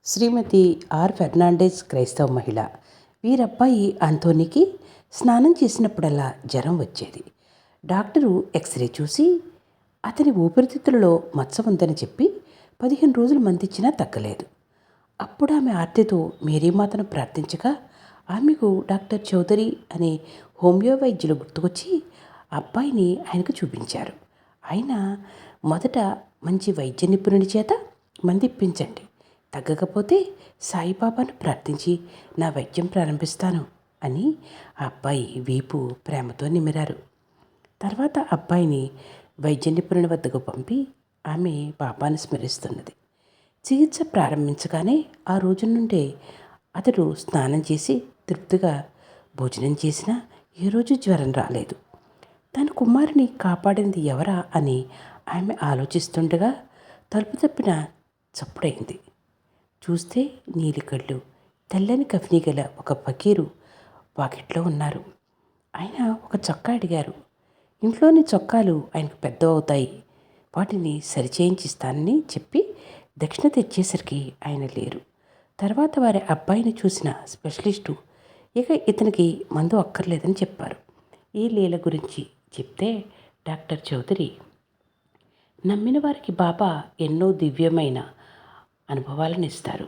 Shrimati are Fernandez క్రైస్తవ మహిళ. వీరబ్బాయి ఆంథోనీకి స్నానం చేసినప్పుడల్లా జ్వరం వచ్చేది. డాక్టరు ఎక్స్రే చూసి అతని ఊపిరితిత్తులలో మచ్చ ఉందని చెప్పి 15 రోజులు మందిచ్చినా తగ్గలేదు. అప్పుడు ఆమె ఆర్తితో మేరీమాతను ప్రార్థించగా ఆమెకు డాక్టర్ చౌదరి అనే హోమియో వైద్యులు గుర్తుకొచ్చి అబ్బాయిని ఆయనకు చూపించారు. ఆయన మొదట మంచి వైద్య నిపుణుడి చేత మందిప్పించండి, తగ్గకపోతే సాయిబాబాను ప్రార్థించి నా వైద్యం ప్రారంభిస్తాను అని ఆ అబ్బాయి వీపు ప్రేమతో నిమిరారు. తర్వాత అబ్బాయిని వైద్య నిపుణుని వద్దకు పంపి ఆమె బాబాను స్మరిస్తున్నది. చికిత్స ప్రారంభించగానే ఆ రోజు నుండే అతడు స్నానం చేసి తృప్తిగా భోజనం చేసినా ఏ రోజు జ్వరం రాలేదు. తన కుమారుని కాపాడింది ఎవరా అని ఆమె ఆలోచిస్తుండగా తలుపు తప్పిన చప్పుడైంది. చూస్తే నీలికళ్ళు, తెల్లని కఫ్నీ గల ఒక ఫకీరు వాకిట్లో ఉన్నారు. ఆయన ఒక చొక్కా అడిగారు. ఇంట్లోని చొక్కాలు ఆయనకు పెద్ద అవుతాయి, వాటిని సరిచేయించిస్తానని చెప్పి దక్షిణ తెచ్చేసరికి ఆయన లేరు. తర్వాత వారి అబ్బాయిని చూసిన స్పెషలిస్టు ఇక ఇతనికి మందు అక్కర్లేదని చెప్పారు. ఈ లీల గురించి చెప్తే డాక్టర్ చౌదరి, నమ్మిన వారికి బాబా ఎన్నో దివ్యమైన అనుభవాలను ఇస్తారు,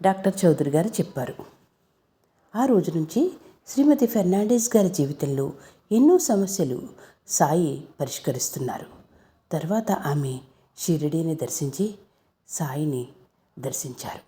డాక్టర్ చౌదరి గారు చెప్పారు. ఆ రోజు నుంచి శ్రీమతి ఫెర్నాండెజ్ గారి జీవితంలో ఎన్నో సమస్యలు సాయి పరిష్కరిస్తున్నారు. తర్వాత ఆమె షిరిడీని దర్శించి సాయిని దర్శించారు.